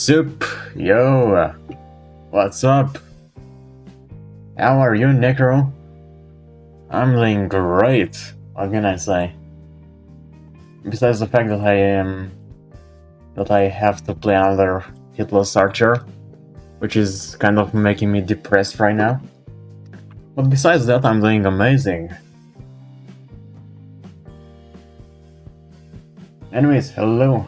Sup, yo, what's up? How are you, Necro? I'm doing great. What can I say? Besides the fact that I have to play another Hitless Archer, which is kind of making me depressed right now. But besides that, I'm doing amazing. Anyways, hello.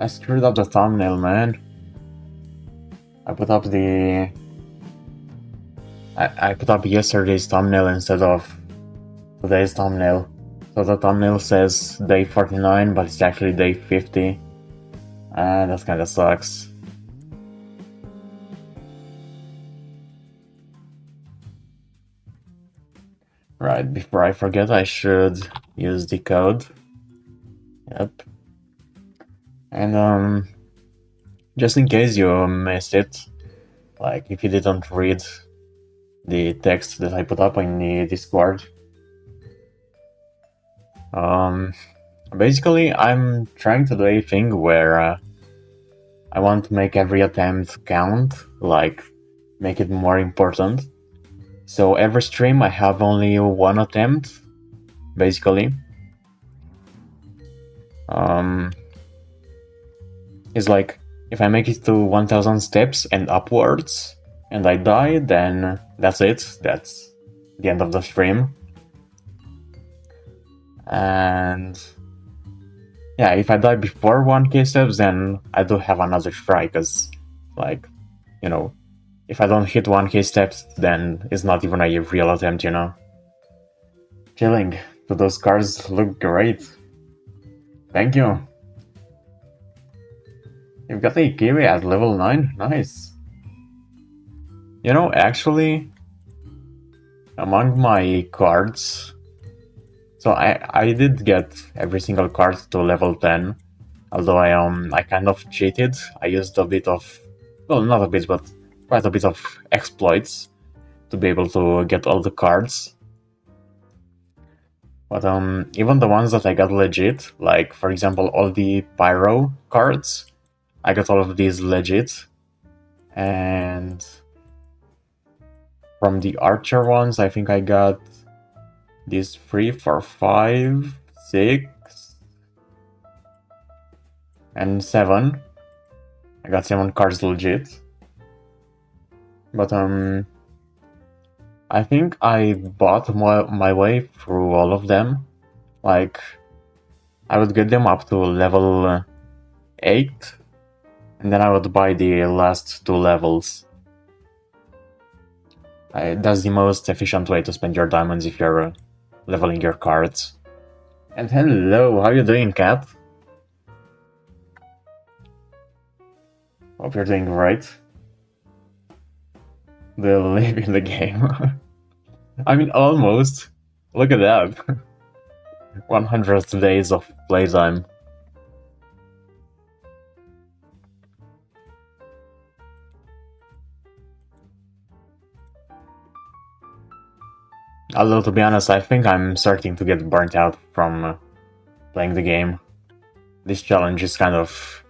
I screwed up the thumbnail, man. I put up I put up yesterday's thumbnail instead of today's thumbnail. So the thumbnail says day 49, but it's actually day 50. And that kinda sucks. Right, before I forget, I should use the code. Yep. And just in case you missed it, like if you didn't read the text that I put up in the Discord, basically I'm trying to do a thing where I want to make every attempt count, like make it more important. So every stream I have only one attempt, basically. It's like, if I make it to 1000 steps and upwards, and I die, then that's it. That's the end of the stream. And yeah, if I die before 1k steps, then I do have another try, because, like, you know, if I don't hit 1k steps, then it's not even a real attempt, you know? Chilling. Do those cards look great? Thank you. You've got a Kiwi at level 9? Nice. You know, actually, among my cards, so I did get every single card to level 10, although I kind of cheated. I used a bit of, well, not a bit, but quite a bit of exploits to be able to get all the cards. But even the ones that I got legit, like for example all the Pyro cards, I got all of these legit. And from the Archer ones, I think I got these 3, 4, 5, 6, and 7. I got 7 cards legit. But I think I bought my way through all of them. Like, I would get them up to level 8, and then I would buy the last 2 levels. That's the most efficient way to spend your diamonds if you're leveling your cards. And hello, how you doing, Cat? Hope you're doing great. They live in the game. I mean, almost. Look at that. 100 days of playtime. Although, to be honest, I think I'm starting to get burnt out from playing the game. This challenge is kind of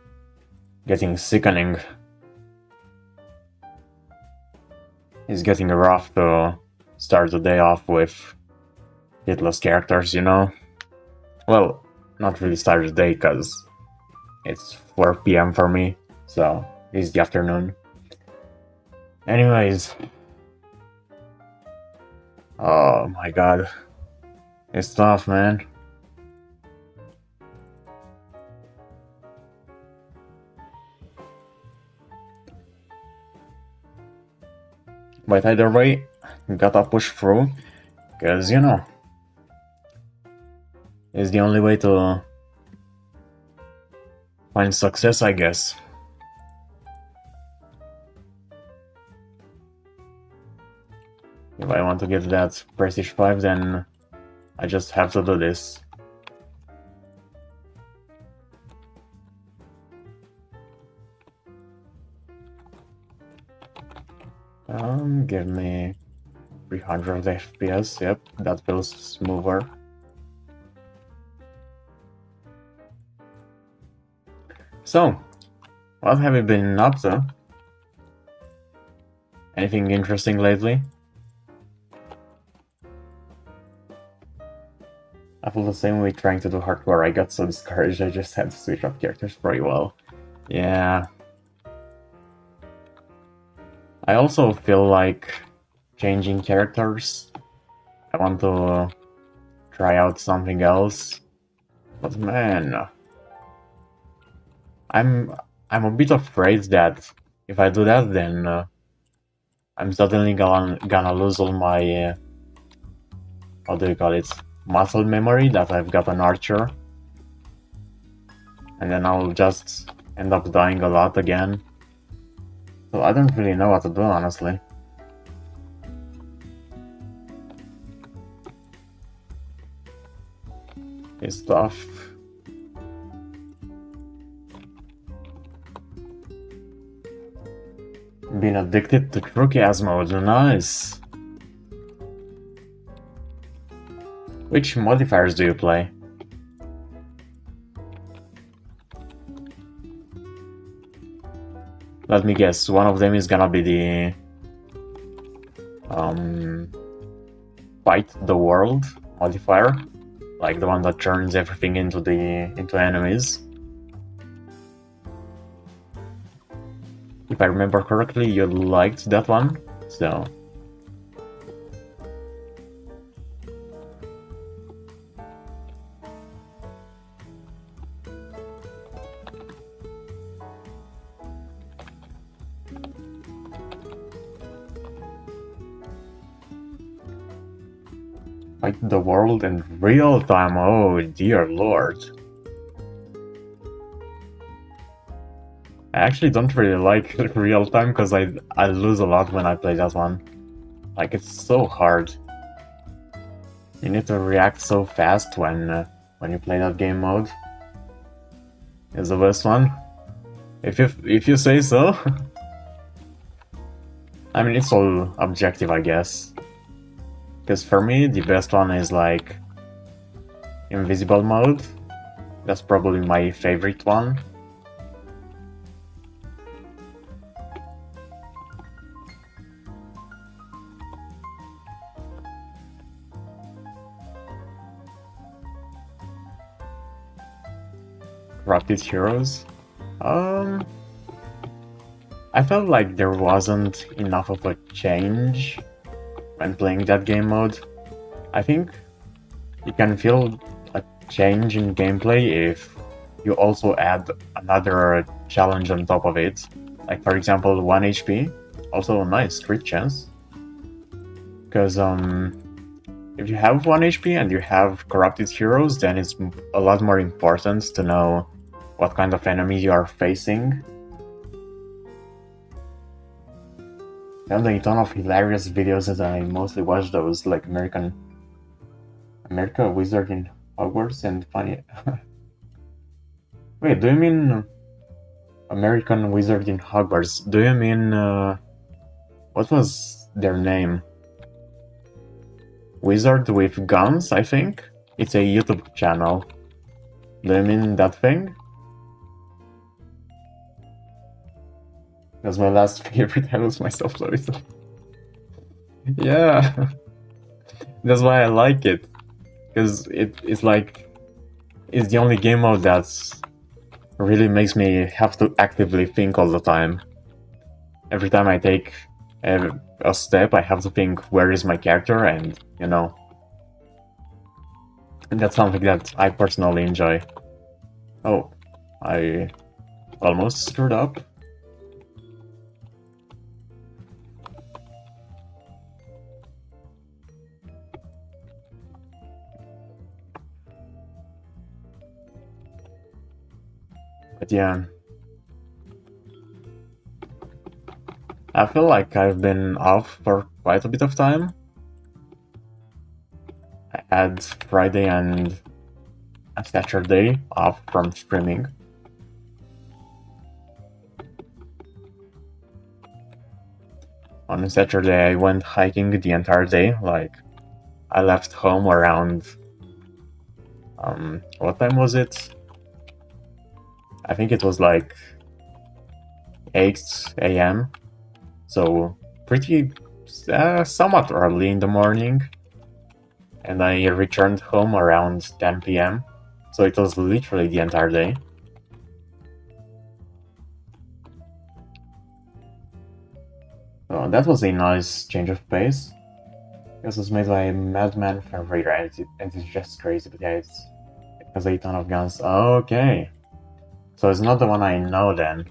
getting sickening. It's getting rough to start the day off with hitless characters, you know? Well, not really start the day, because it's 4 PM for me, so it's the afternoon. Anyways. Oh my god. It's tough, man. But either way, gotta push through, because, you know, it's the only way to find success, I guess. If I want to get that Prestige 5, then I just have to do this. Give me 300 FPS, yep, that feels smoother. So, what have you been up to? Anything interesting lately? I feel the same way trying to do hardcore. I got so discouraged I just had to switch up characters pretty well. Yeah. I also feel like changing characters. I want to try out something else. But man, I'm a bit afraid that if I do that, then I'm suddenly gonna lose all my how do you call it, muscle memory that I've got an archer, and then I'll just end up dying a lot again. So I don't really know what to do, honestly. It's tough. Been addicted to true chaos mode, nice. Which modifiers do you play? Let me guess, one of them is gonna be the fight the world modifier, like the one that turns everything into enemies. If I remember correctly, you liked that one, so... Fight the world in real time, oh dear lord. I actually don't really like real time because I lose a lot when I play that one. Like, it's so hard. You need to react so fast when you play that game mode. It's the best one. If you say so. I mean, it's all objective, I guess. Because for me, the best one is like invisible mode. That's probably my favorite one. Corrupted heroes. I felt like there wasn't enough of a change when playing that game mode. I think you can feel a change in gameplay if you also add another challenge on top of it. Like, for example, 1 HP. Also a nice crit chance. Because if you have 1 HP and you have corrupted heroes, then it's a lot more important to know what kind of enemy you are facing. There are a ton of hilarious videos as I mostly watch those, like America Wizard in Hogwarts and funny... Wait, do you mean American Wizard in Hogwarts? Do you mean... what was their name? Wizard with Guns, I think? It's a YouTube channel. Do you mean that thing? That's my last favorite. I lose myself so easily. Yeah. That's why I like it. Because it's like... it's the only game mode that really makes me have to actively think all the time. Every time I take a step, I have to think, where is my character? And, you know... and that's something that I personally enjoy. Oh, I almost screwed up. But yeah, I feel like I've been off for quite a bit of time. I had Friday and Saturday off from streaming. On Saturday, I went hiking the entire day. Like, I left home around... what time was it? I think it was like 8 a.m. So, pretty... somewhat early in the morning. And I returned home around 10 p.m. So it was literally the entire day. So that was a nice change of pace. This was made by Madman Ferreira, and it's just crazy, but yeah, it has a ton of guns. Okay. So it's not the one I know then.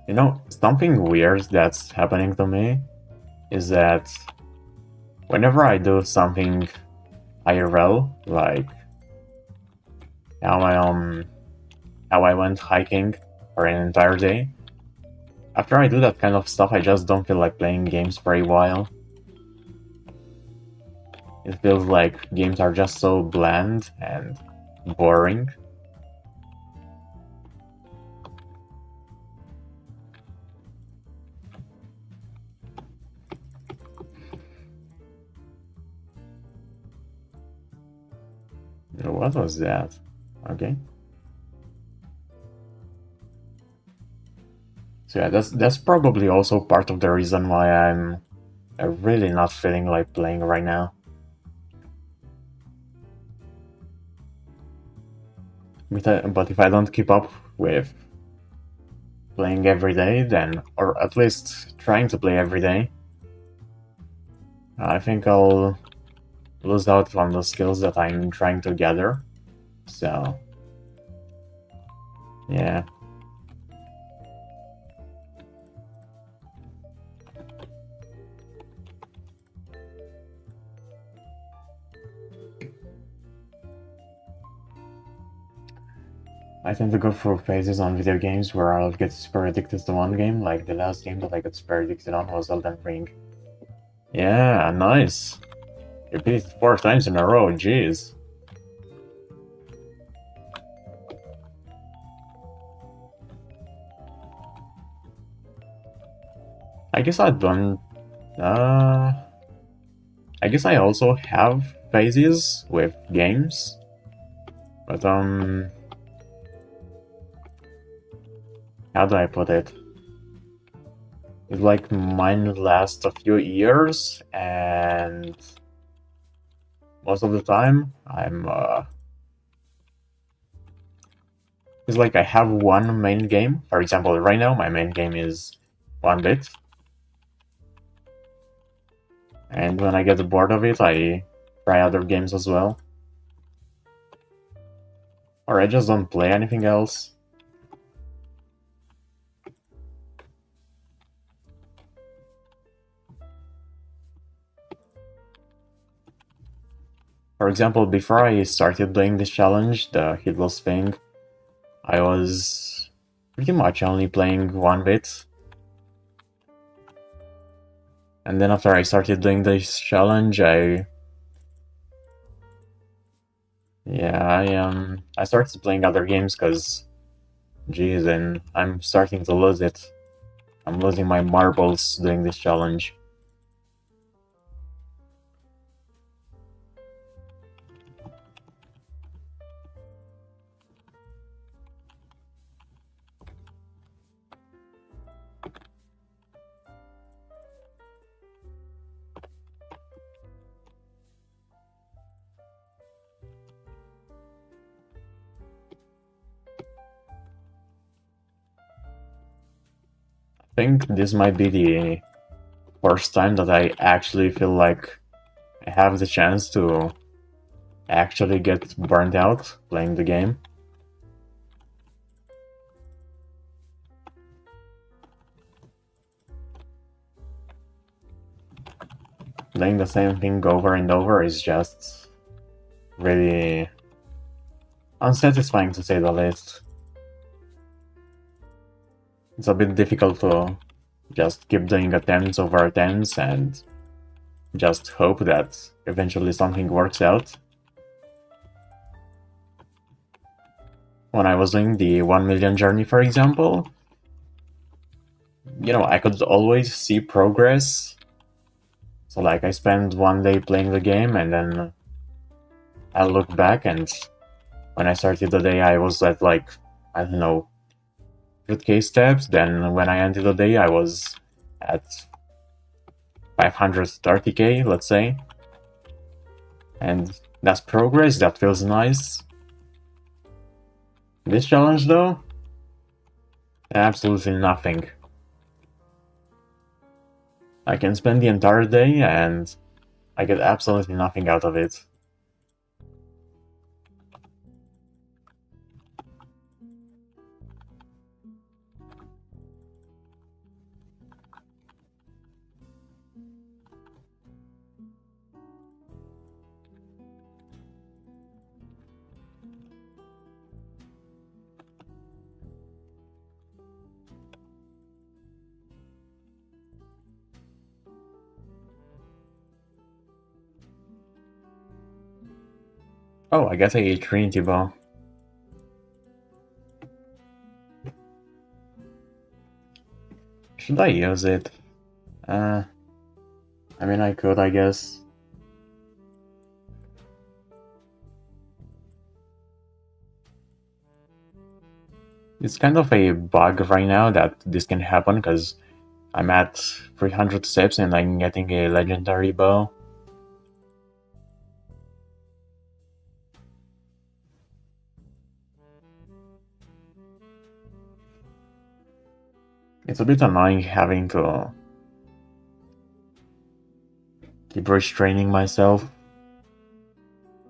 You know, something weird that's happening to me is that whenever I do something IRL, like how I went hiking for an entire day, after I do that kind of stuff, I just don't feel like playing games for a while. It feels like games are just so bland and boring. What was that? Okay. So yeah, that's probably also part of the reason why I'm really not feeling like playing right now. But if I don't keep up with playing every day, then, or at least trying to play every day, I think I'll lose out on the skills that I'm trying to gather. So, yeah. I tend to go through phases on video games where I'll get super addicted to one game, like the last game that I got super addicted on was Elden Ring. Yeah, nice. You beat it 4 times in a row, jeez. I guess I don't... I guess I also have phases with games, but how do I put it? It's like mine last a few years, and most of the time I'm it's like I have one main game. For example, right now my main game is OneBit, and when I get bored of it, I try other games as well, or I just don't play anything else. For example, before I started doing this challenge, the Hitless thing, I was pretty much only playing OneBit. And then after I started doing this challenge, I started playing other games because, geez, and I'm starting to lose it. I'm losing my marbles doing this challenge. I think this might be the first time that I actually feel like I have the chance to actually get burned out playing the game. Playing the same thing over and over is just really unsatisfying, to say the least. It's a bit difficult to just keep doing attempts over attempts and just hope that eventually something works out. when I was doing the 1 million journey, for example, I could always see progress. So like I spent 1 day playing the game and then I look back, and when I started the day I was at like, I don't know, 100k steps. Then when I ended the day I was at 530k, let's say. And that's progress, that feels nice. This challenge though, absolutely nothing. I can spend the entire day and I get absolutely nothing out of it. Oh, I got a Trinity bow. Should I use it? I mean, I could, I guess. It's kind of a bug right now that this can happen, because I'm at 300 steps and I'm getting a legendary bow. It's a bit annoying having to keep restraining myself,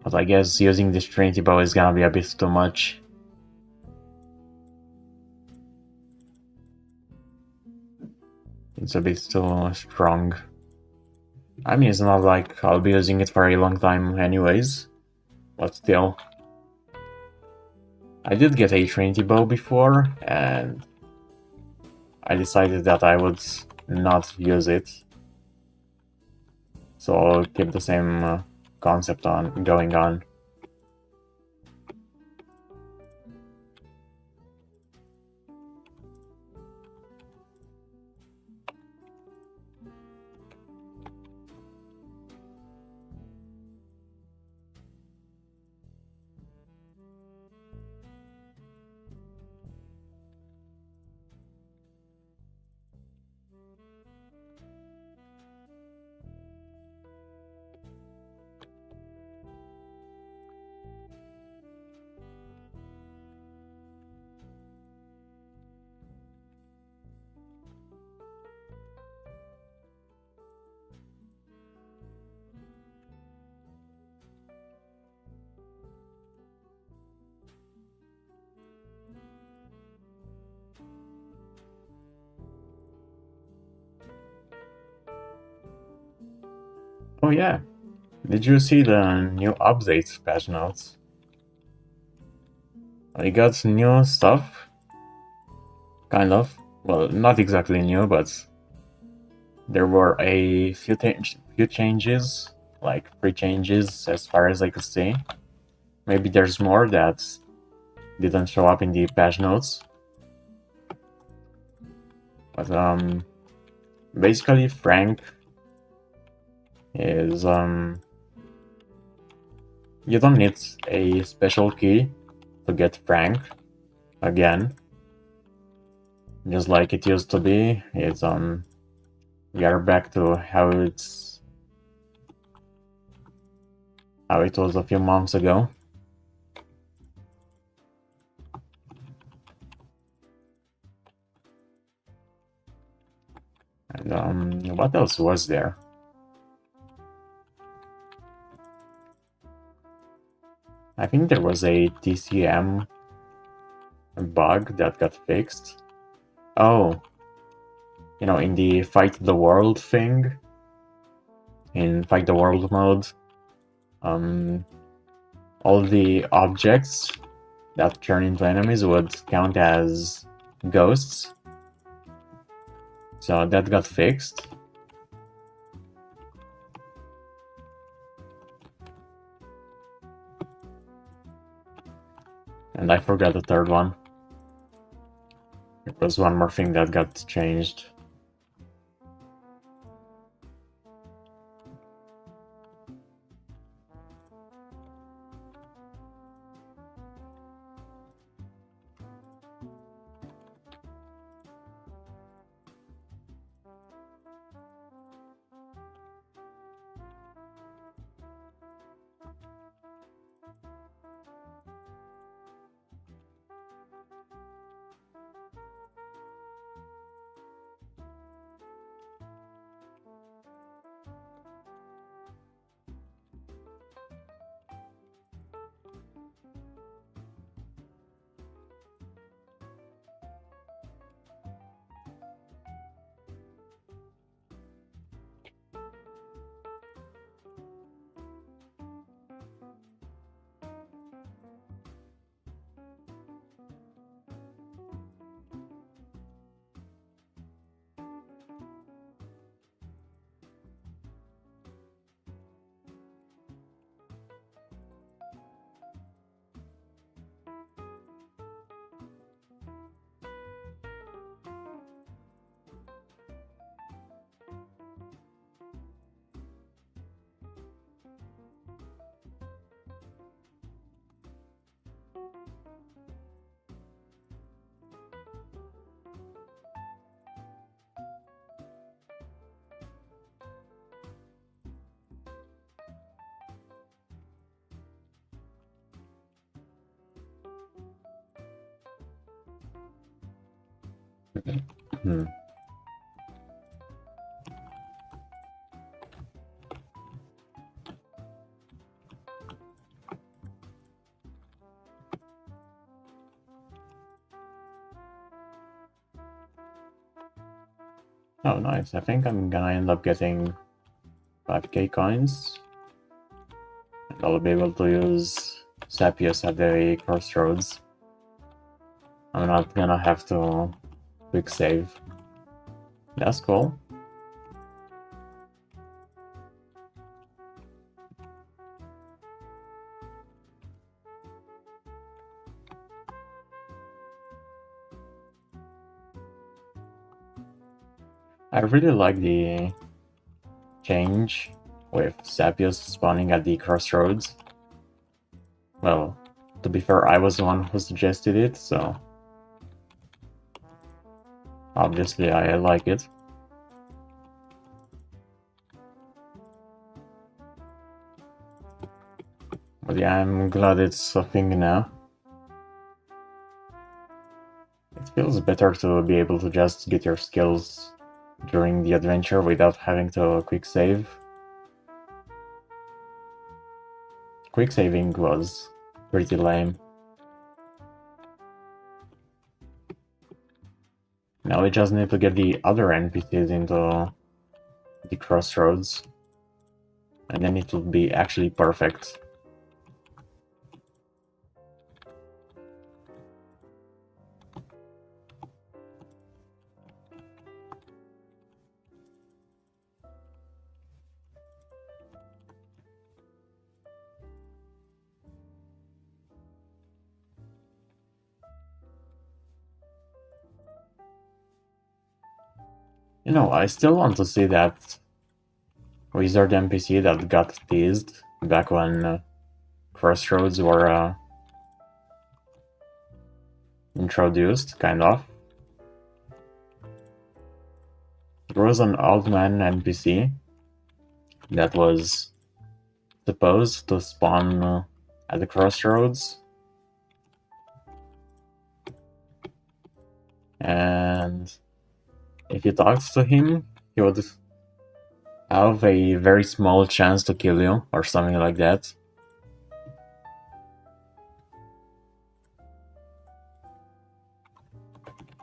but I guess using this Trinity bow is gonna be a bit too much. It's a bit too strong. I mean, it's not like I'll be using it for a long time anyways, but still. I did get a Trinity bow before, and I decided that I would not use it. So I'll keep the same concept on going on. Oh yeah, did you see the new update patch notes? I got new stuff, kind of. Well, not exactly new, but there were a few changes, like 3 changes as far as I could see. Maybe there's more that didn't show up in the patch notes. But basically Frank is you don't need a special key to get Frank again. Just like it used to be, it's we are back to how it was a few months ago. And what else was there? I think there was a TCM bug that got fixed. Oh, in the Fight the World thing, in Fight the World mode, all the objects that turn into enemies would count as ghosts. So that got fixed. And I forgot the third one. There was one more thing that got changed. Hmm. Oh, nice. I think I'm gonna end up getting 5k coins. And I'll be able to use Sapius at the crossroads. I'm not gonna have to quick save. That's cool. I really like the change with Sapius spawning at the crossroads. Well, to be fair, I was the one who suggested it, so obviously I like it. But yeah, I'm glad it's a thing now. It feels better to be able to just get your skills during the adventure without having to quick save. Quick saving was pretty lame. Now we just need to get the other NPCs into the crossroads, and then it will be actually perfect. You know, I still want to see that wizard NPC that got teased back when crossroads were introduced, kind of. There was an old man NPC that was supposed to spawn at the crossroads, and if you talked to him, he would have a very small chance to kill you, or something like that.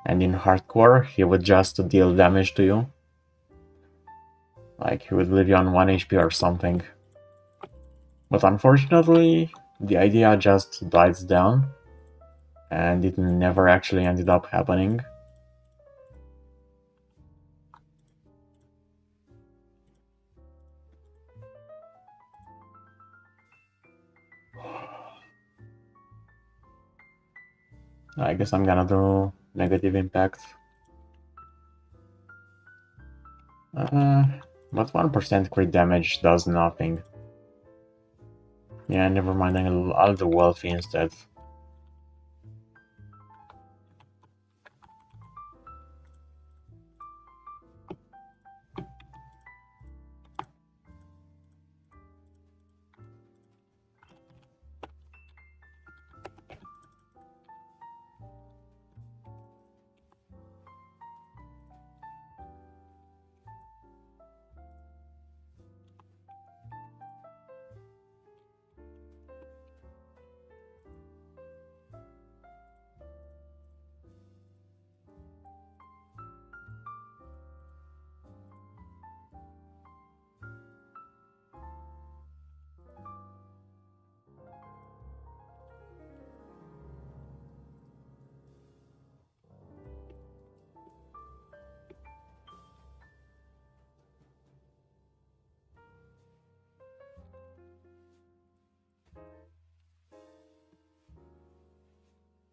And in hardcore, he would just deal damage to you. Like, he would leave you on 1 HP or something. But unfortunately, the idea just died down, and it never actually ended up happening. I guess I'm gonna do negative impact. But 1% crit damage does nothing. Yeah, never mind, I'll do wealthy instead.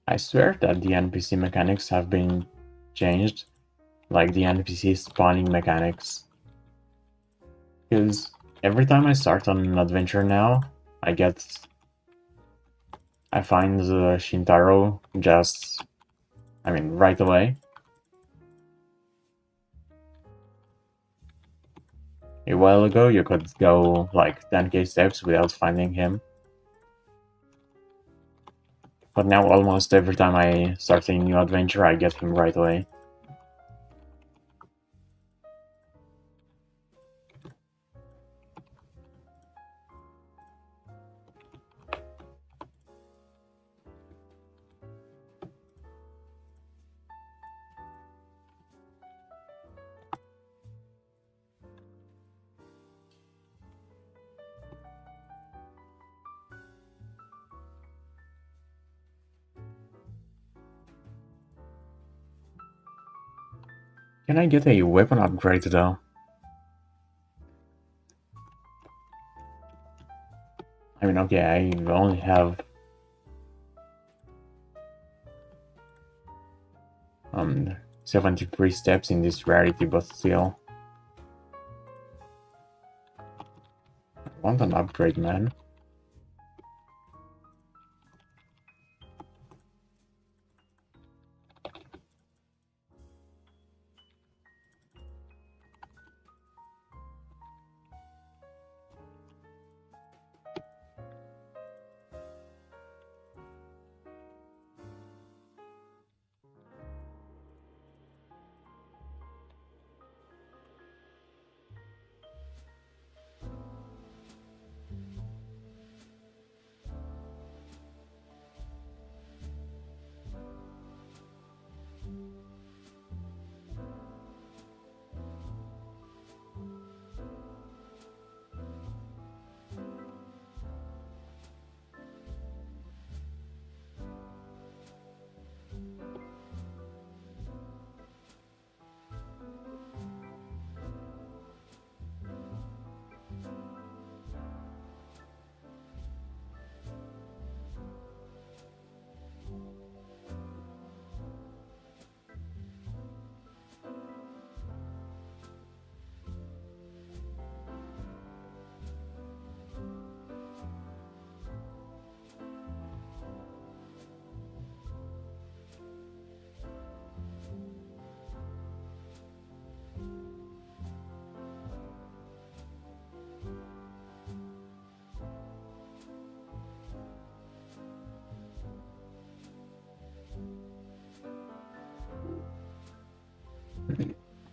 I swear that the NPC mechanics have been changed, like the NPC spawning mechanics. Because every time I start on an adventure now, I find the Shintaro just, right away. A while ago, you could go like 10k steps without finding him. But now almost every time I start a new adventure, I get him right away. Can I get a weapon upgrade though? Okay, I only have 73 steps in this rarity, but still. I want an upgrade, man.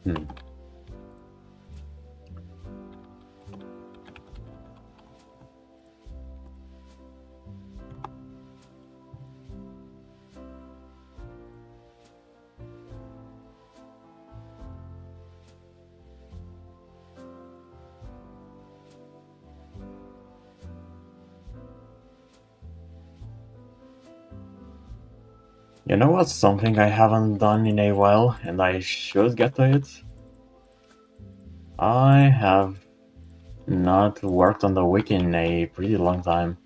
Hmm. You know what's something I haven't done in a while, and I should get to it? I have not worked on the wiki in a pretty long time.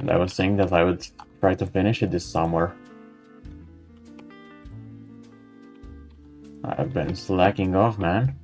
And I was saying that I would try to finish it this summer. I've been slacking off, man.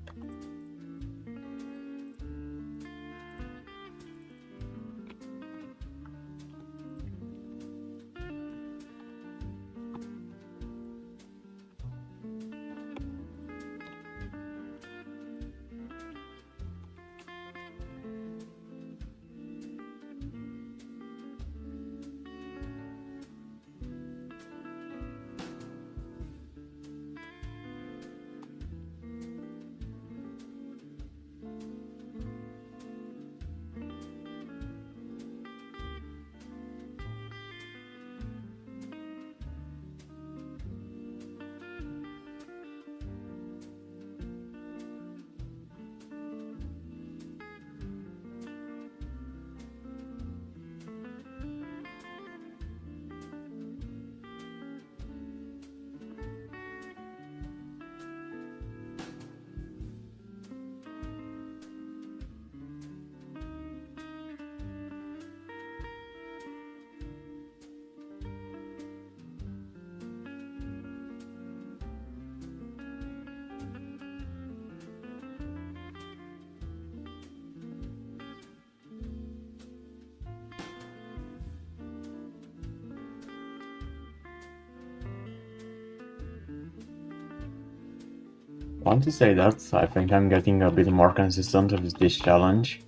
I want to say that I think I'm getting a bit more consistent with this challenge.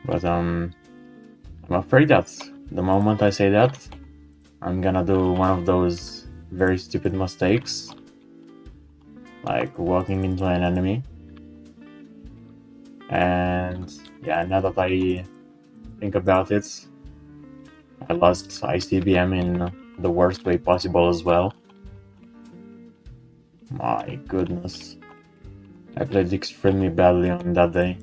But I'm afraid that the moment I say that, I'm gonna do one of those very stupid mistakes, like walking into an enemy. And yeah, now that I think about it, I lost ICBM in the worst way possible as well. My goodness. I played extremely badly on that day.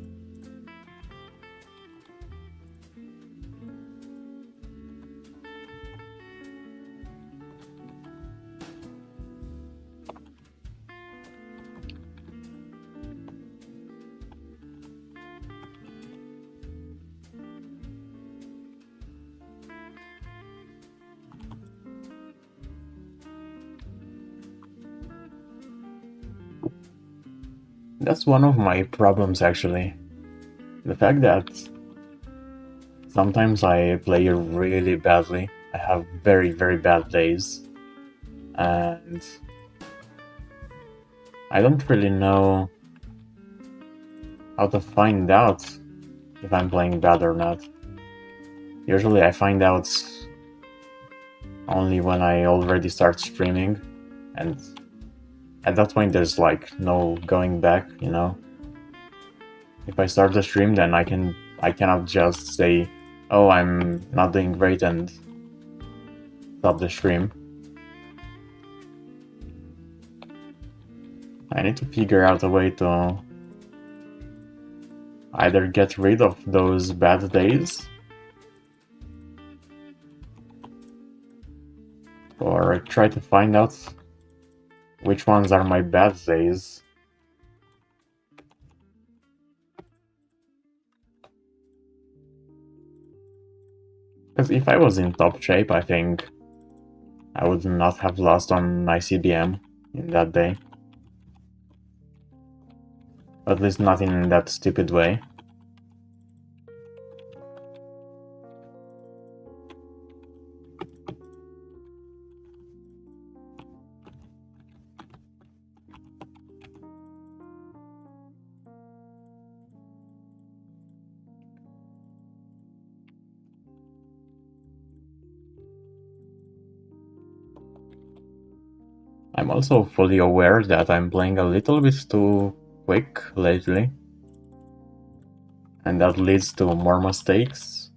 That's one of my problems, actually. The fact that sometimes I play really badly. I have very, very bad days. And I don't really know how to find out if I'm playing bad or not. Usually I find out only when I already start streaming, and at that point there's like no going back, you know? If I start the stream, then I cannot just say, oh, I'm not doing great and stop the stream. I need to figure out a way to either get rid of those bad days or try to find out which ones are my bad days. Because if I was in top shape, I think I would not have lost on ICBM in that day. At least not in that stupid way. I'm also fully aware that I'm playing a little bit too quick lately, and that leads to more mistakes.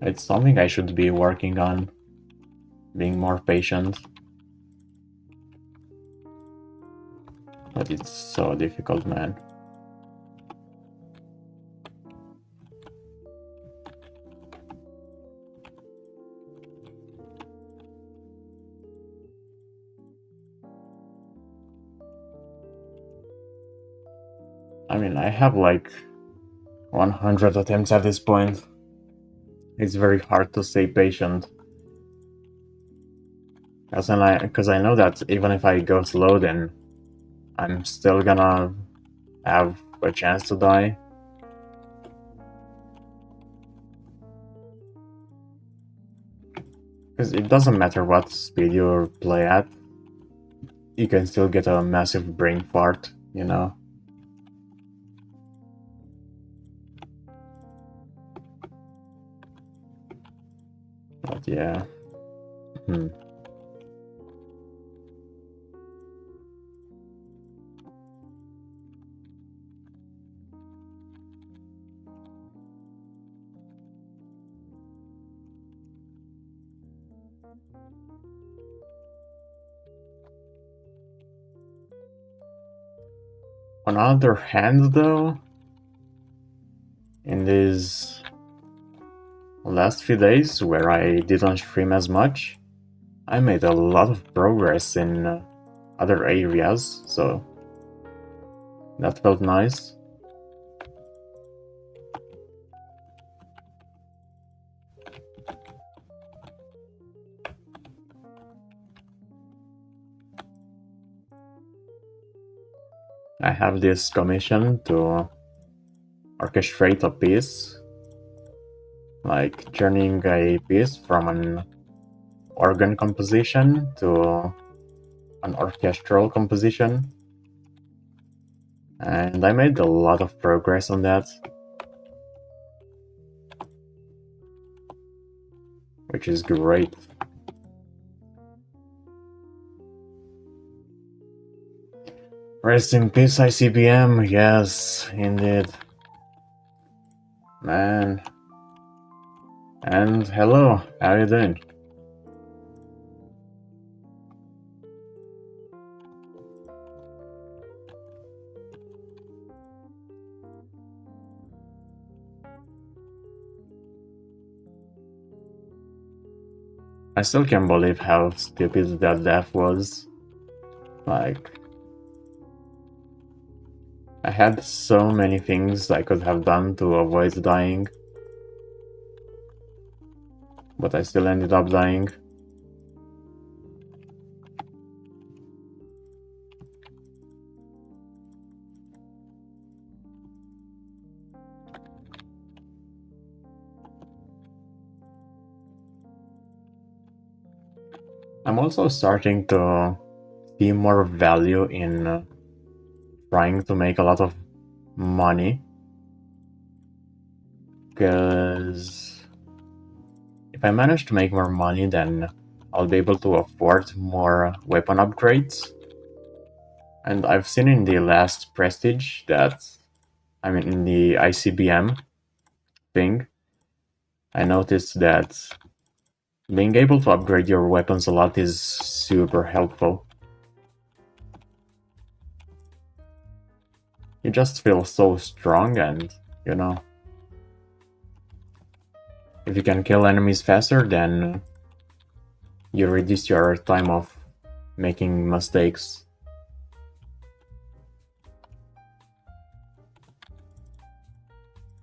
It's something I should be working on, being more patient. But it's so difficult, man. I mean, I have like 100 attempts at this point. It's very hard to stay patient. Because I know that even if I go slow, then I'm still gonna have a chance to die. Because it doesn't matter what speed you play at, you can still get a massive brain fart, you know? But yeah. On the other hand, though, in these last few days where I didn't stream as much, I made a lot of progress in other areas, so that felt nice. I have this commission to orchestrate a piece, like turning a piece from an organ composition to an orchestral composition. And I made a lot of progress on that, which is great. Rest in peace, ICBM. Yes, indeed. Man. And hello, how are you doing? I still can't believe how stupid that death was. Like, I had so many things I could have done to avoid dying, but I still ended up dying. I'm also starting to see more value in trying to make a lot of money, because if I manage to make more money, then I'll be able to afford more weapon upgrades. And I've seen in the last Prestige that, I mean, in the ICBM thing, I noticed that being able to upgrade your weapons a lot is super helpful. You just feel so strong, and, you know, if you can kill enemies faster, then you reduce your time of making mistakes.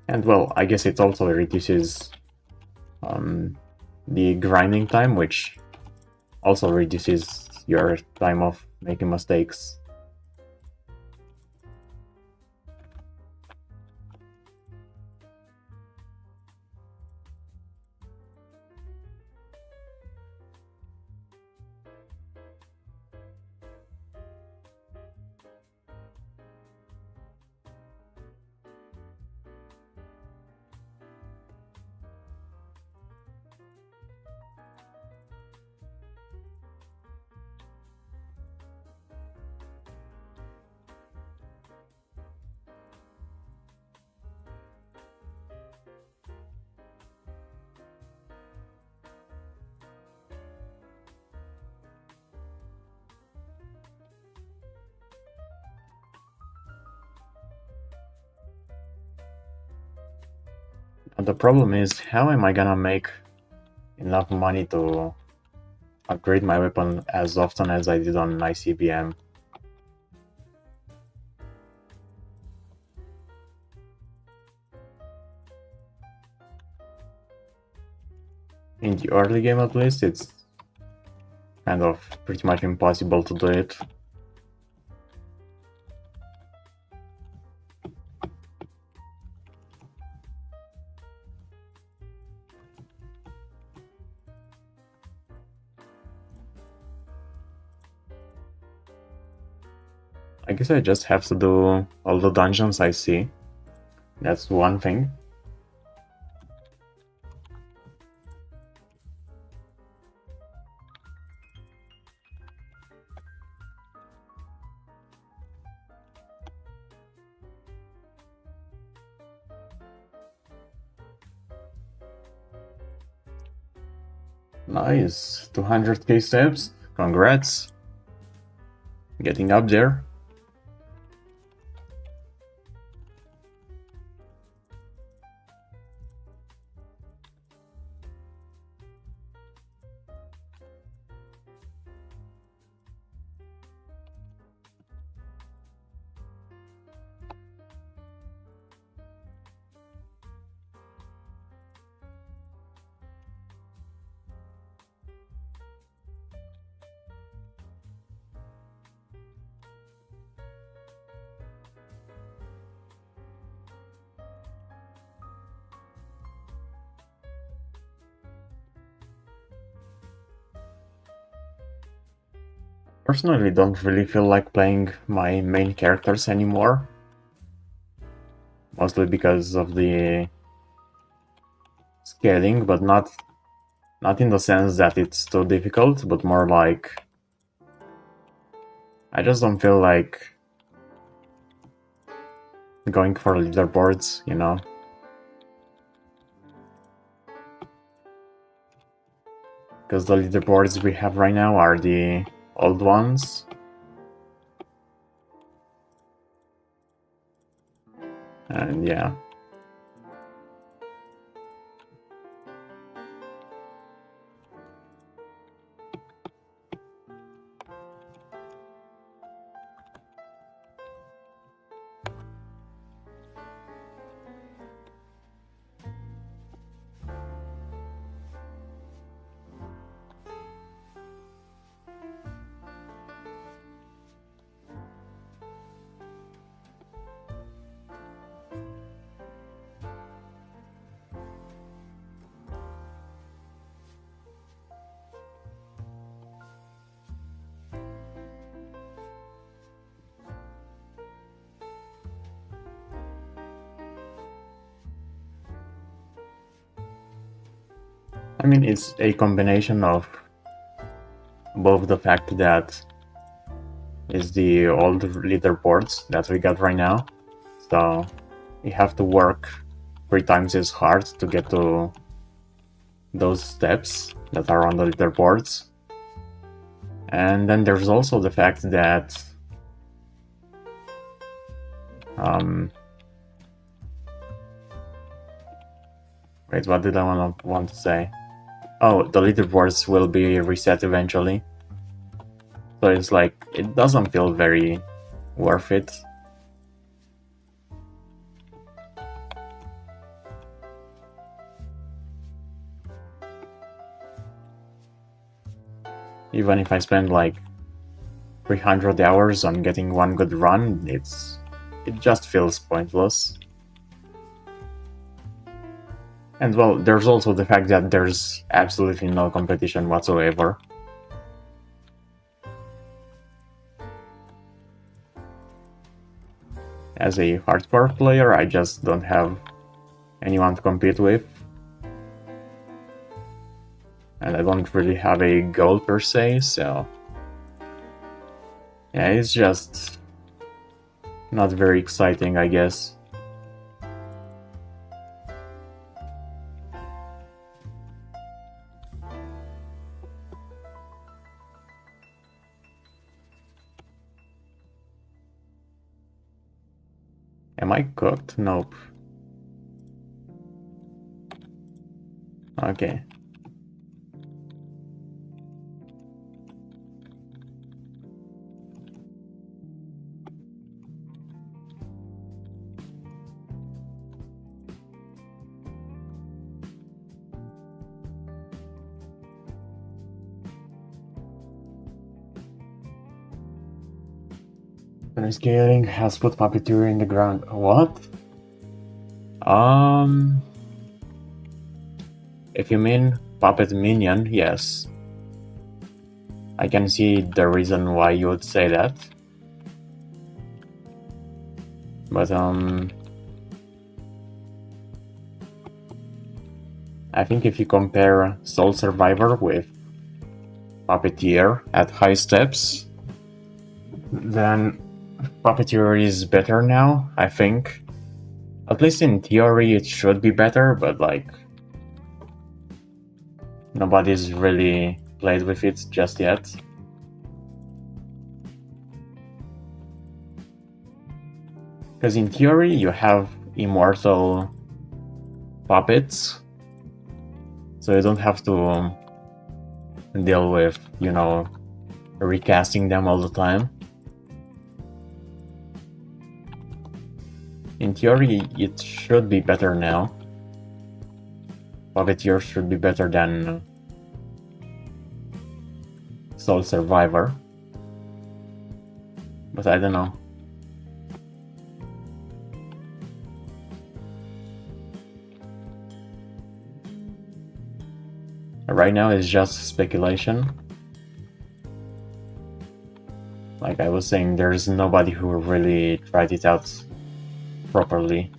And well, I guess it also reduces the grinding time, which also reduces your time of making mistakes. And the problem is, how am I gonna make enough money to upgrade my weapon as often as I did on ICBM? In the early game at least, it's kind of pretty much impossible to do it. I guess I just have to do all the dungeons I see. That's one thing. Nice, 200k steps. Congrats. Getting up there. Personally, don't really feel like playing my main characters anymore. Mostly because of the scaling, but not in the sense that it's too difficult, but more like I just don't feel like going for leaderboards, you know? Because the leaderboards we have right now are the old ones. And yeah. I mean, it's a combination of both the fact that it's the old leaderboards that we got right now, so you have to work 3 times as hard to get to those steps that are on the leaderboards. And then there's also the fact that wait, what did I want to say? Oh, the leaderboards will be reset eventually. So it's like, it doesn't feel very worth it. Even if I spend like 300 hours on getting one good run, it just feels pointless. And well, there's also the fact that there's absolutely no competition whatsoever. As a hardcore player, I just don't have anyone to compete with. And I don't really have a goal per se, so yeah, it's just not very exciting, I guess. Am I cooked? Nope. Okay. Scaling has put puppeteer in the ground. What? Um, if you mean puppet minion, yes. I can see the reason why you would say that. But I think if you compare Soul Survivor with Puppeteer at high steps, then Puppeteer is better now, I think. At least in theory it should be better, but like nobody's really played with it just yet. Because in theory you have immortal puppets, so you don't have to deal with, you know, recasting them all the time. In theory, it should be better now. Puppeteer should be better than Soul Survivor. But I don't know. Right now it's just speculation. Like I was saying, there's nobody who really tried it out properly.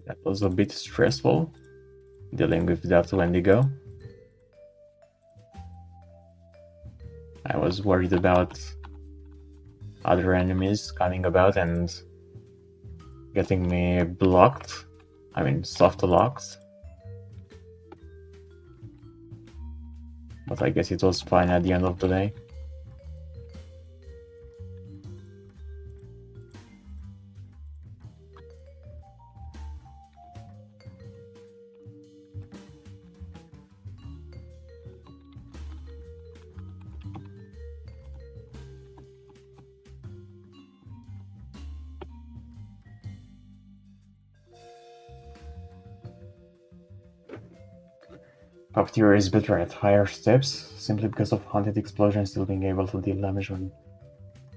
That was a bit stressful, dealing with that Wendigo. I was worried about other enemies coming about and getting me blocked. I mean, soft locked. But I guess it was fine at the end of the day. Puppeteer is better at higher steps, simply because of Haunted Explosion still being able to deal damage when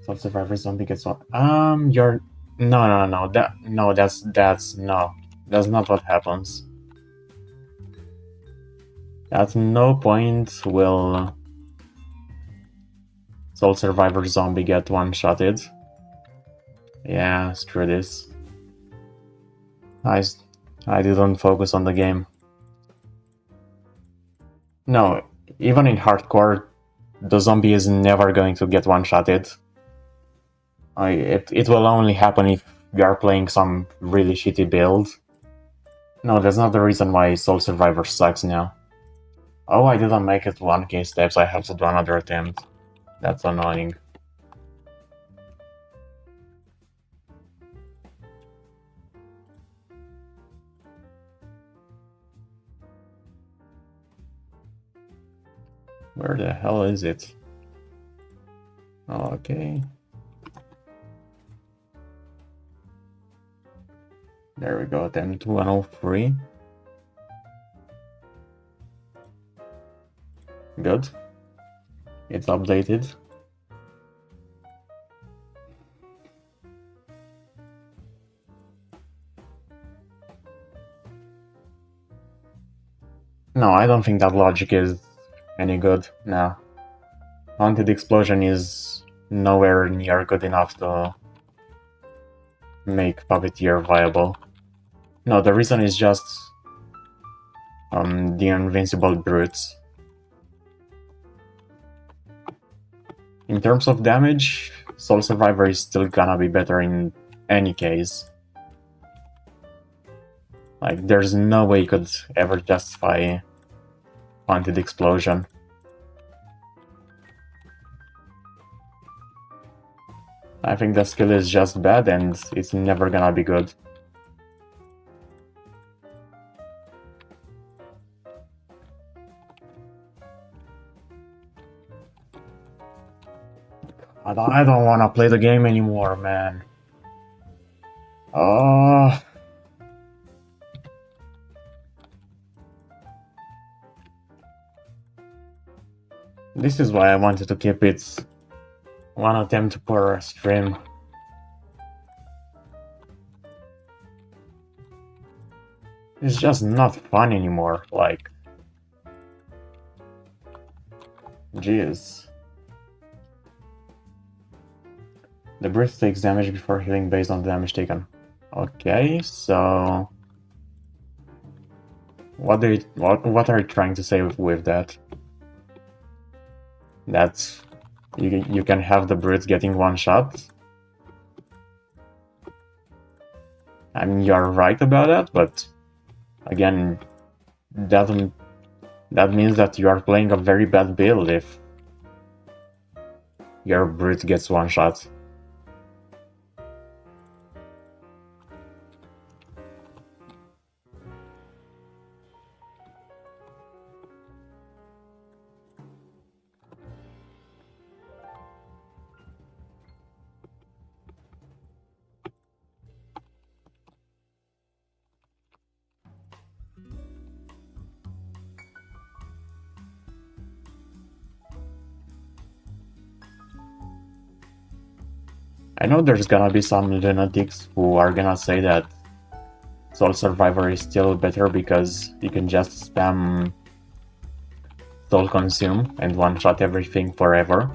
Self-Survivor Zombie gets on. You're... No. That's not what happens. At no point will Soul Survivor Zombie get one-shotted. Yeah, screw this. I didn't focus on the game. No, even in hardcore, the zombie is never going to get one-shotted. It will only happen if you are playing some really shitty build. No, that's not the reason why Soul Survivor sucks now. Oh, I didn't make it 1k steps, I have to do another attempt. That's annoying. Where the hell is it? Okay. There we go, 10 to 103. Good. It's updated. No, I don't think that logic is any good. No. Haunted Explosion is nowhere near good enough to make Puppeteer viable. No, the reason is just the Invincible Brutes. In terms of damage, Soul Survivor is still gonna be better in any case. Like, there's no way you could ever justify Haunted Explosion. I think the skill is just bad and it's never gonna be good. I don't wanna play the game anymore, man. This is why I wanted to keep it one attempt per stream. It's just not fun anymore, like... Jeez. The Brute takes damage before healing based on the damage taken. Okay, so... What are you trying to say with that? That's... You can have the Brutes getting one shot? I mean, you're right about that, but... Again, that means that you are playing a very bad build if... your Brute gets one shot. I know there's gonna be some lunatics who are gonna say that Soul Survivor is still better because you can just spam Soul Consume and one-shot everything forever.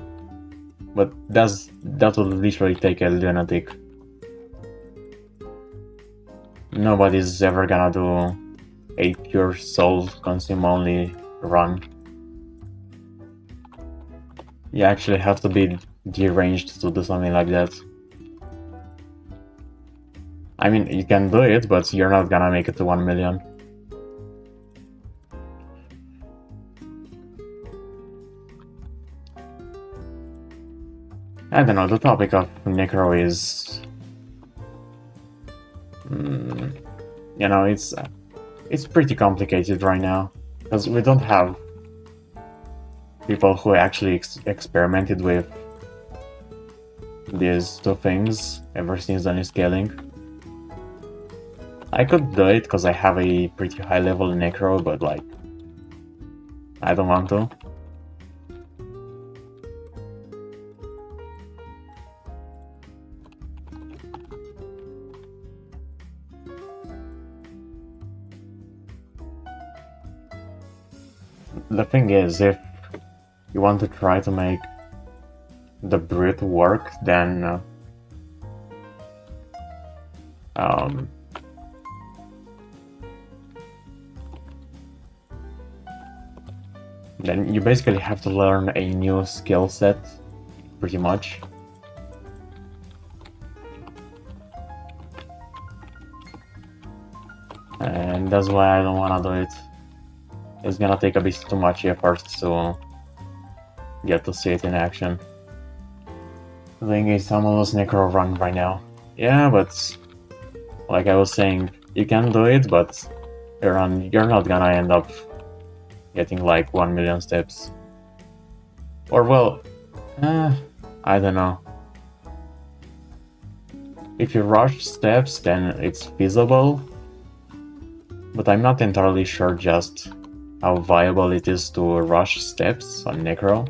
But that will literally take a lunatic. Nobody's ever gonna do a pure Soul Consume only run. You actually have to be deranged to do something like that. I mean, you can do it, but you're not gonna make it to 1 million. I don't know, the topic of Necro is... you know, it's pretty complicated right now, because we don't have people who actually experimented with these two things ever since the new scaling. I could do it because I have a pretty high level Necro, but like, I don't want to. The thing is, if you want to try to make the Brute work, then then you basically have to learn a new skill set, pretty much. And that's why I don't wanna do it. It's gonna take a bit too much effort to get to see it in action. The thing is, I'm almost Necro run right now. Yeah, but like I was saying, you can do it, but you're not gonna end up getting like 1 million steps. Or well, I don't know. If you rush steps, then it's feasible, but I'm not entirely sure just how viable it is to rush steps on Necro.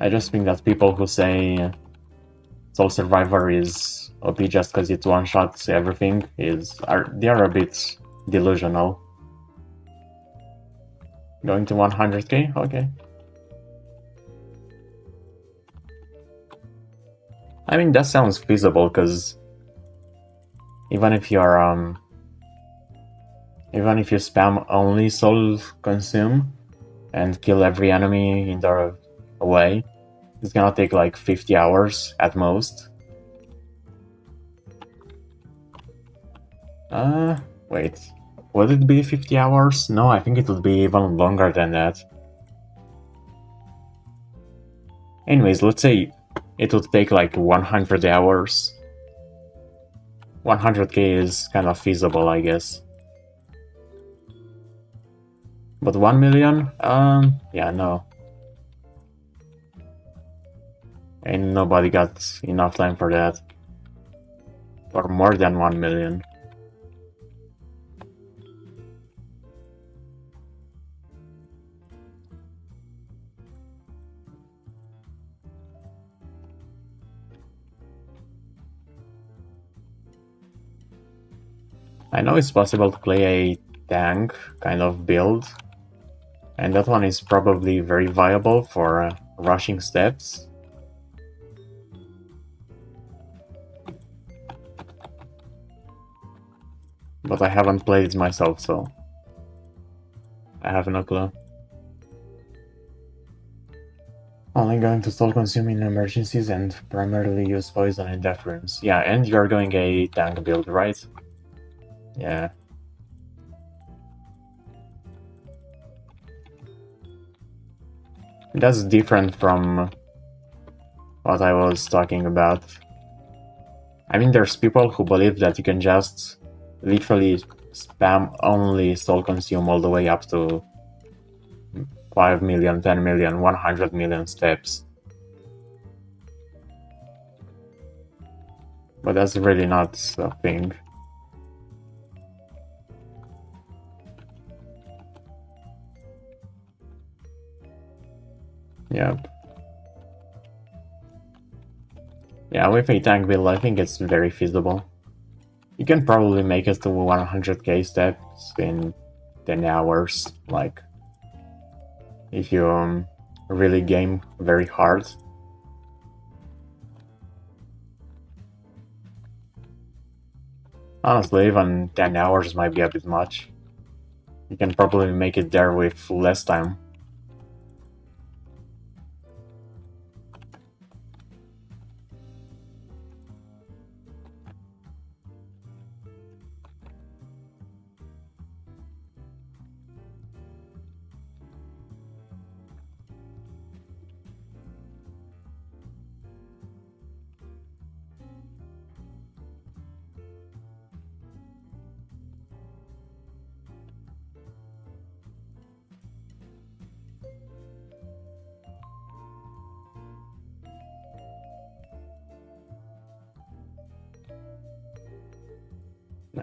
I just think that people who say Soul Survivor is OP just because it one-shots everything they are a bit delusional. Going to 100k? Okay. I mean, that sounds feasible, because even if you're even if you spam only soul consume and kill every enemy in the way, it's gonna take like 50 hours at most. Wait. Would it be 50 hours? No, I think it would be even longer than that. Anyways, let's say it would take like 100 hours. 100k is kind of feasible, I guess. But 1 million? Yeah, no. Ain't nobody got enough time for that. Or more than 1 million. I know it's possible to play a tank kind of build, and that one is probably very viable for rushing steps. But I haven't played it myself, so I have no clue. Only going to stall consume in emergencies and primarily use poison in death runes. Yeah, and you're going a tank build, right? Yeah. That's different from what I was talking about. I mean, there's people who believe that you can just literally spam only soul consume all the way up to 5 million, 10 million, 100 million steps. But that's really not a thing. Yep. Yeah, with a tank build, I think it's very feasible. You can probably make it to 100k steps in 10 hours, like, if you really game very hard. Honestly, even 10 hours might be a bit much. You can probably make it there with less time.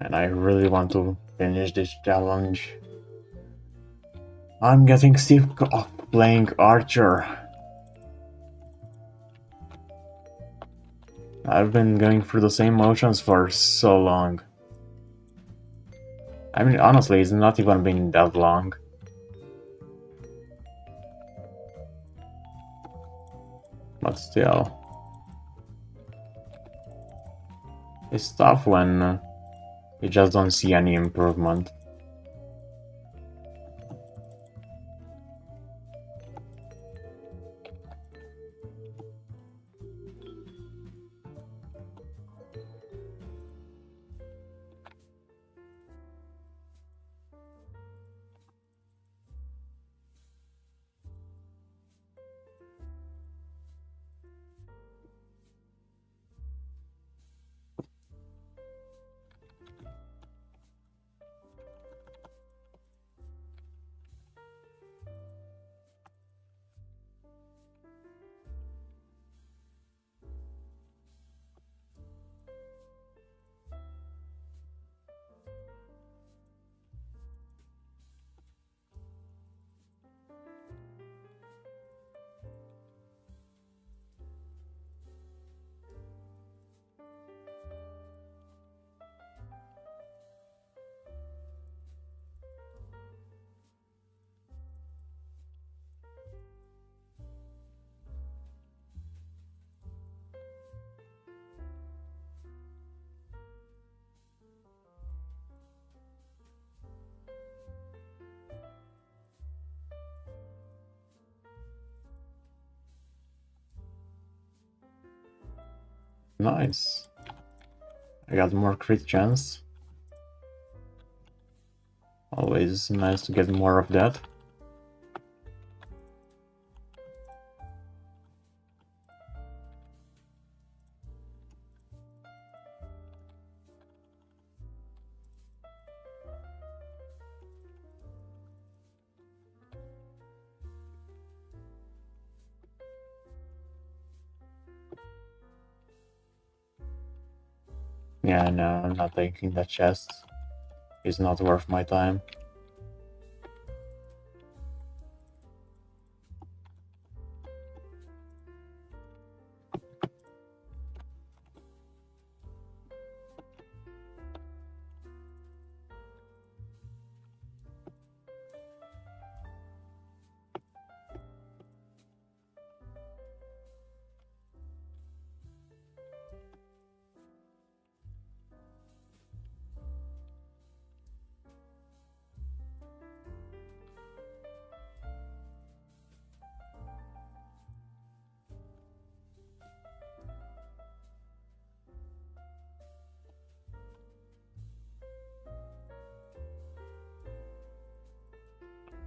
And I really want to finish this challenge. I'm getting sick of playing Archer. I've been going through the same motions for so long. I mean, honestly, it's not even been that long. But still. It's tough when you just don't see any improvement. Nice. I got more crit chance. Always nice to get more of that. Yeah, no, I'm not taking that chest. It's not worth my time.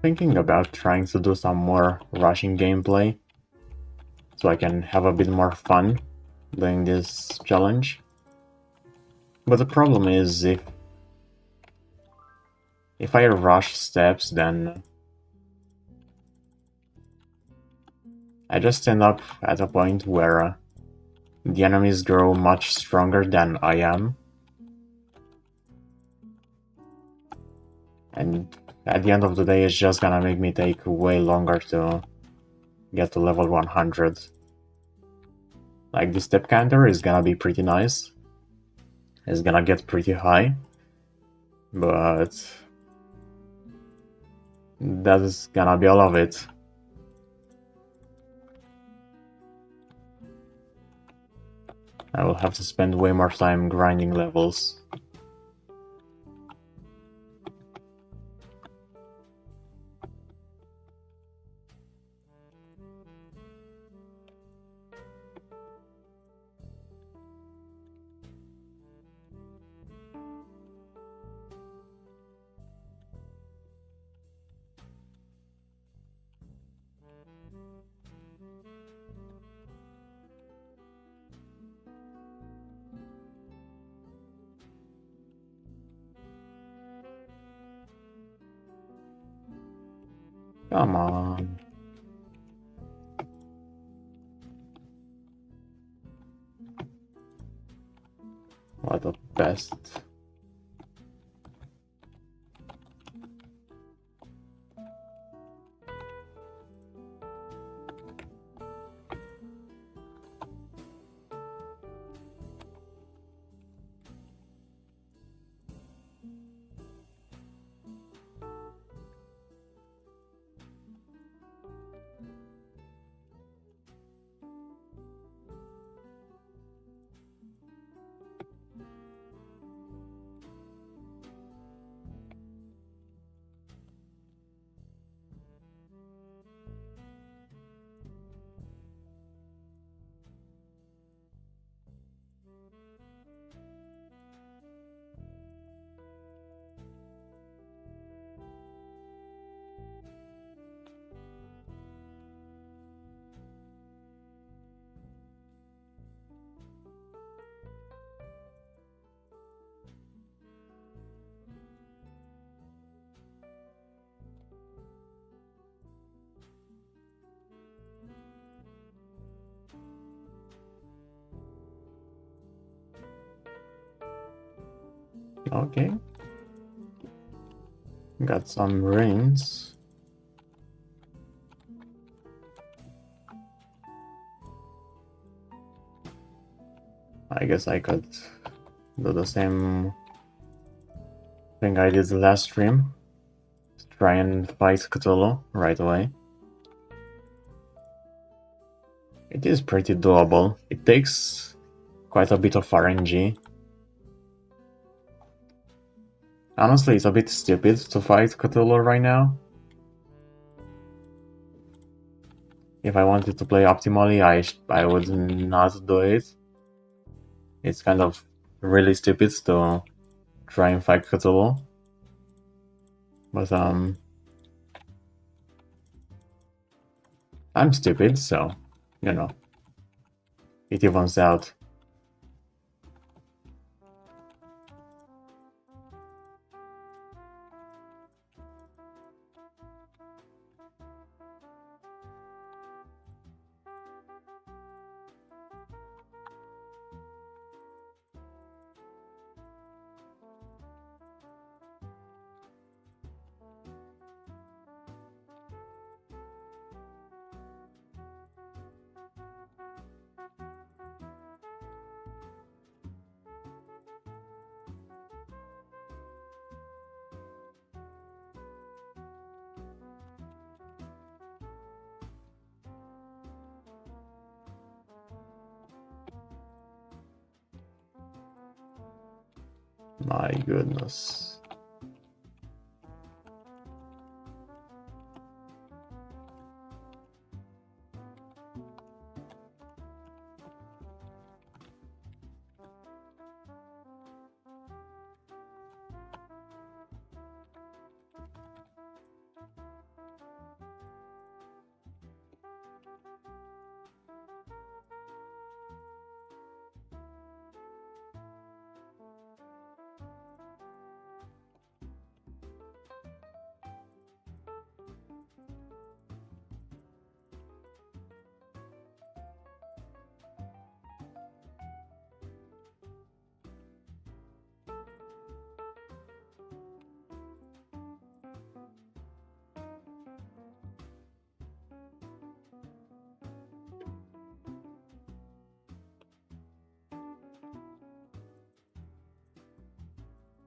Thinking about trying to do some more rushing gameplay so I can have a bit more fun doing this challenge. But the problem is if I rush steps, then I just end up at a point where the enemies grow much stronger than I am. And at the end of the day, it's just gonna make me take way longer to get to level 100. Like, the step counter is gonna be pretty nice. It's gonna get pretty high. But that is gonna be all of it. I will have to spend way more time grinding levels. Come on. What a pest. Okay. Got some rings. I guess I could do the same thing I did the last stream. Try and fight Cthulhu right away. It is pretty doable. It takes quite a bit of RNG. Honestly, it's a bit stupid to fight Cthulhu right now. If I wanted to play optimally, I would not do it. It's kind of really stupid to try and fight Cthulhu. But I'm stupid, so you know, it evens out. My goodness.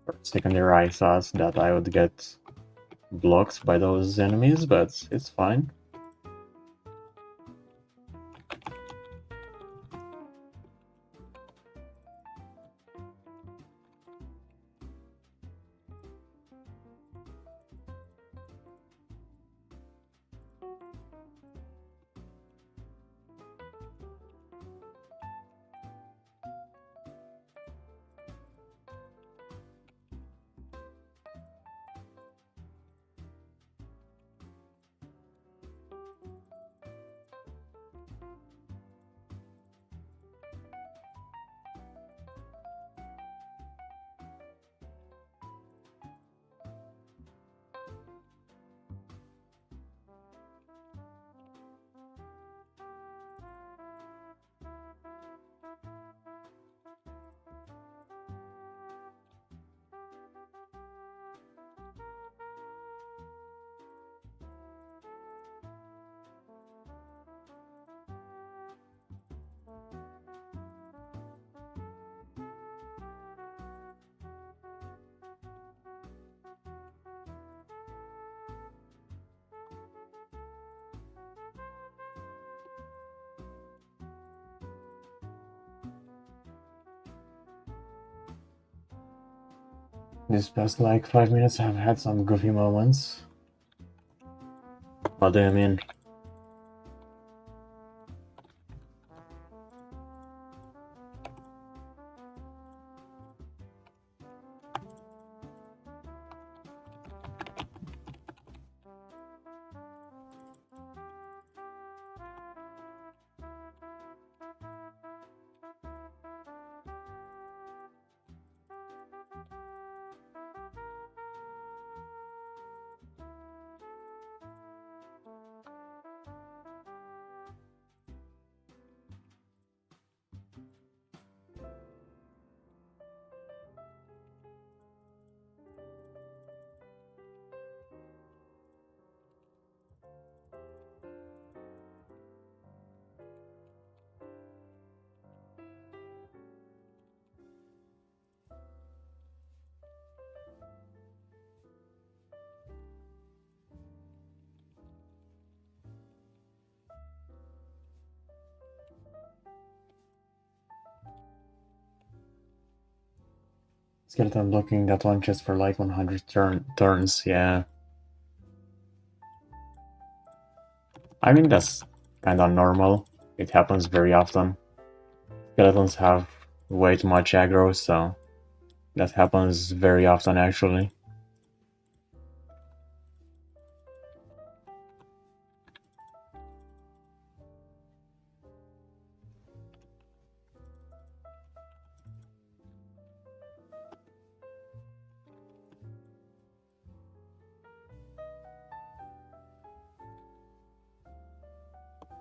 For a second there I thought that I would get blocked by those enemies, but it's fine. This past like 5 minutes I've had some goofy moments. What do you mean? Skeleton blocking that launches for like 100 turns, yeah. I mean, that's kinda normal. It happens very often. Skeletons have way too much aggro, so that happens very often actually.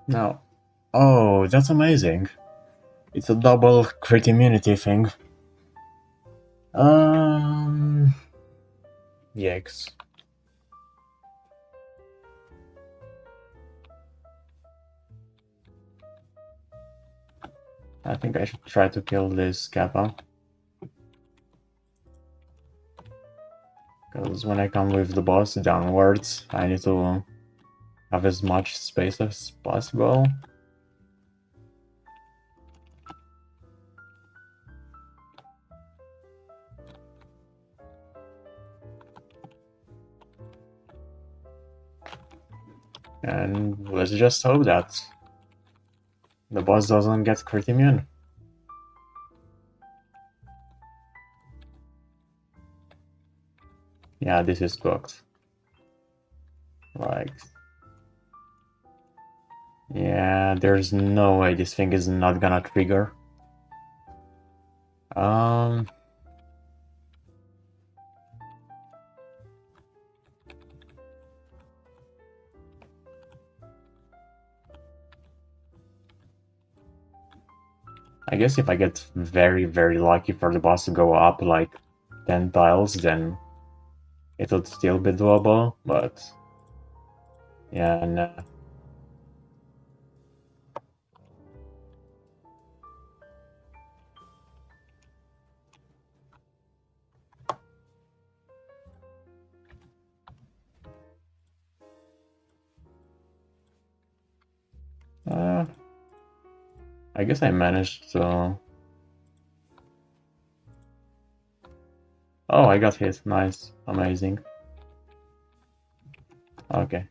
Now, oh, that's amazing. It's a double crit immunity thing. Yikes. I think I should try to kill this Kappa. Because when I come with the boss downwards, I need to have as much space as possible. And let's just hope that the boss doesn't get crit immune. Yeah, this is cooked. Like, yeah, there's no way this thing is not gonna trigger. I guess if I get very, very lucky for the boss to go up like 10 tiles, then it would still be doable, but yeah, no. I guess I managed to... Oh, I got hit. Nice. Amazing. Okay.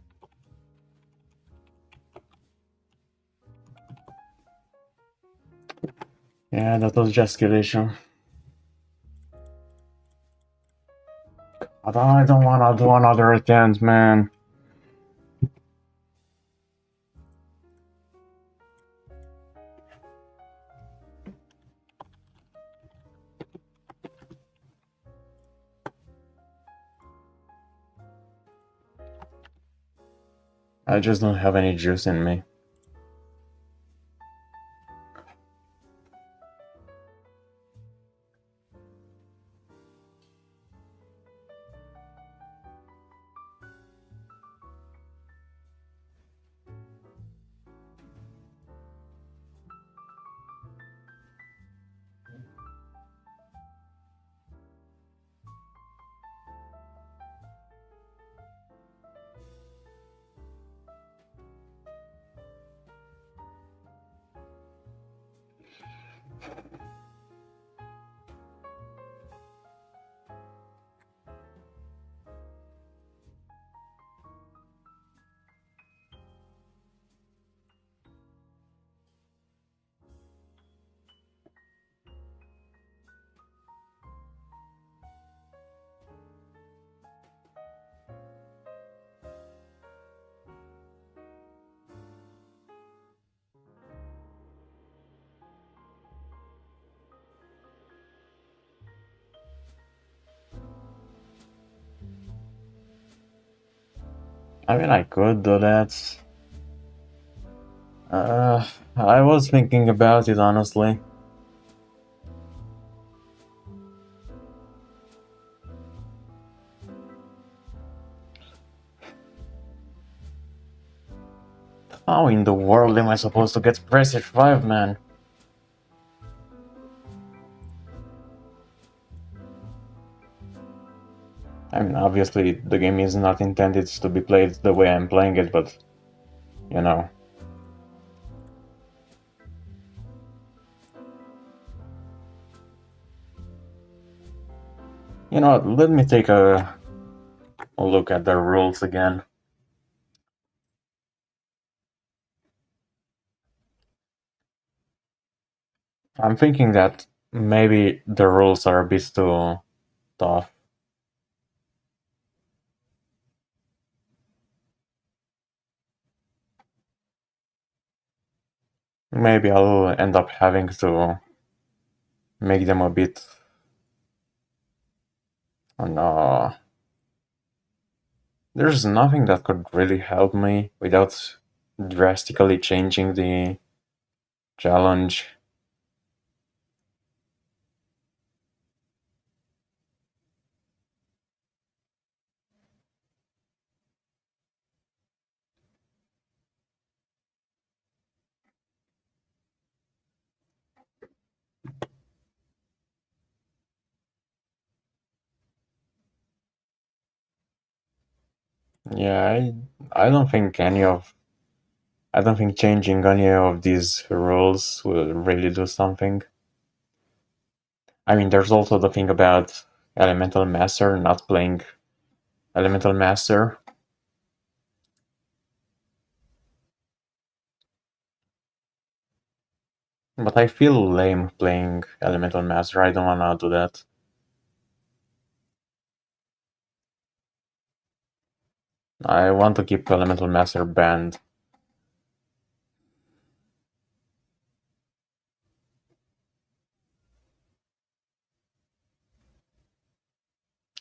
Yeah, that was just escalation. I don't wanna do another attempt, man. I just don't have any juice in me. I mean, I could do that. I was thinking about it, honestly. How in the world am I supposed to get Prestige 5, man? I mean, obviously, the game is not intended to be played the way I'm playing it, but, you know. You know what, let me take a look at the rules again. I'm thinking that Maybe the rules are a bit too tough. Maybe I'll end up having to make them a bit. Oh no. There's nothing that could really help me without drastically changing the challenge. Yeah, I don't think I don't think changing any of these rules will really do something. I mean, there's also the thing about Elemental Master not playing Elemental Master. But I feel lame playing Elemental Master. I don't wanna do that. I want to keep Elemental Master banned.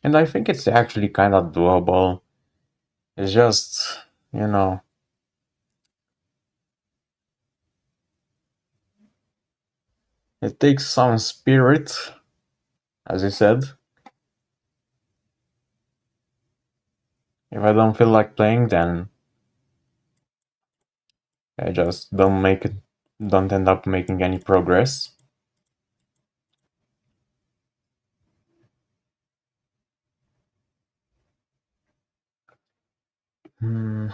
And I think it's actually kind of doable. It's just, you know, it takes some spirit, as you said. If I don't feel like playing, then I just don't end up making any progress. Hmm.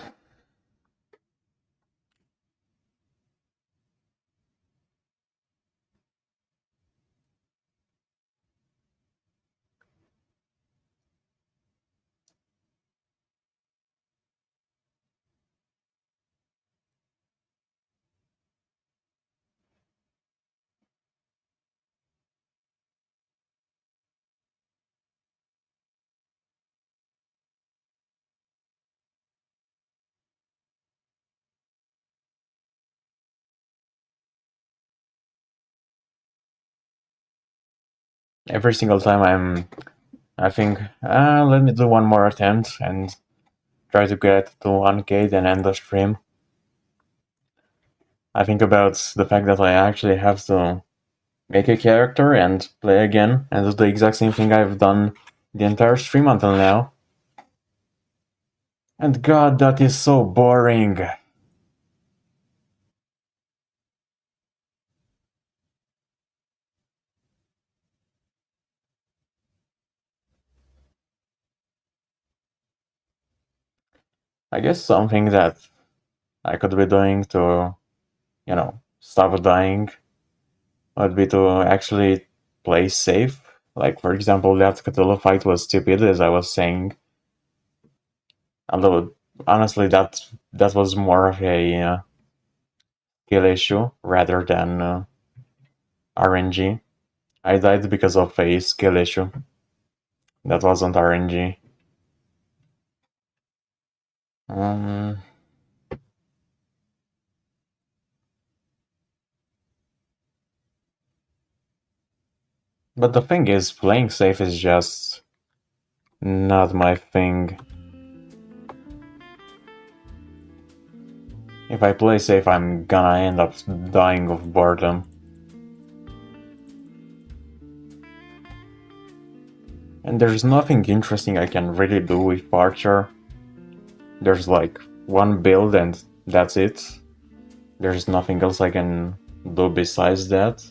Every single time I think, let me do one more attempt and try to get to 1K, then end the stream. I think about the fact that I actually have to make a character and play again and do the exact same thing I've done the entire stream until now. And god, that is so boring. I guess something that I could be doing to, stop dying would be to actually play safe. Like, for example, that Cthulhu fight was stupid, as I was saying. Although, honestly, that was more of a skill issue rather than RNG. I died because of a skill issue. That wasn't RNG. Um, but the thing is, playing safe is just not my thing. If I play safe, I'm gonna end up dying of boredom. And there's nothing interesting I can really do with Archer. There's like one build and that's it. There's nothing else I can do besides that.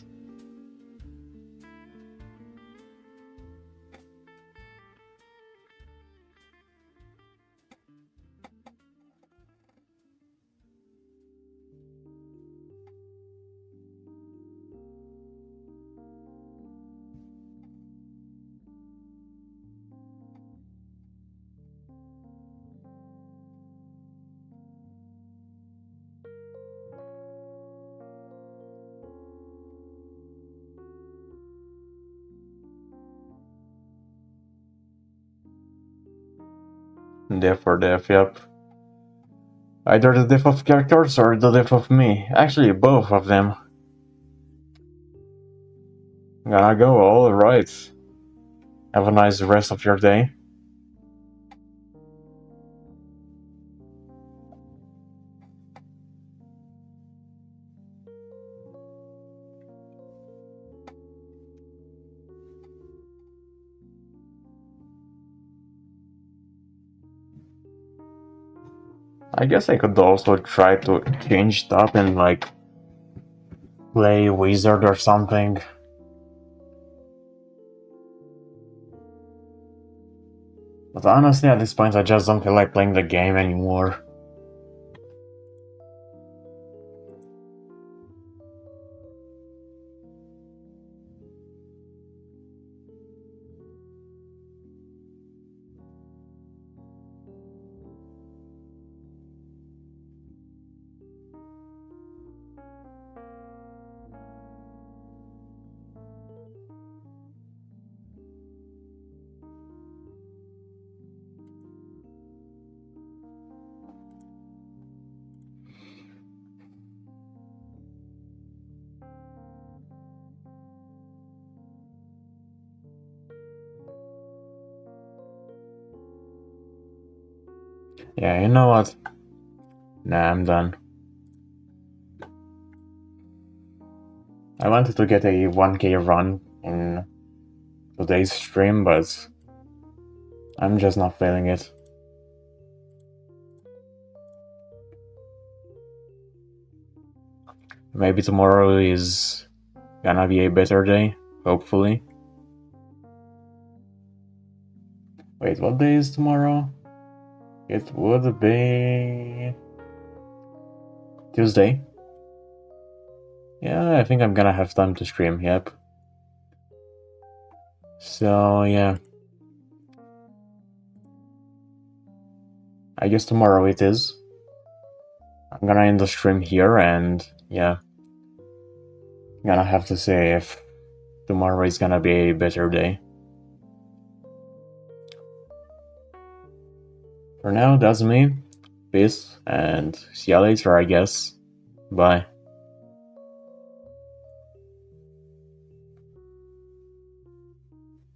Death for death, yep. Either the death of characters or the death of me. Actually, both of them. Gonna go, alright. Have a nice rest of your day. I guess I could also try to change it up and like play wizard or something. But honestly, at this point, I just don't feel like playing the game anymore. Yeah, you know what? Nah, I'm done. I wanted to get a 1k run in today's stream, but I'm just not feeling it. Maybe tomorrow is gonna be a better day, hopefully. Wait, what day is tomorrow? It would be Tuesday. Yeah, I think I'm gonna have time to stream, yep. So, yeah. I guess tomorrow it is. I'm gonna end the stream here and, yeah. Gonna have to say if tomorrow is gonna be a better day. For now, that's me. Peace, and see ya later, I guess. Bye.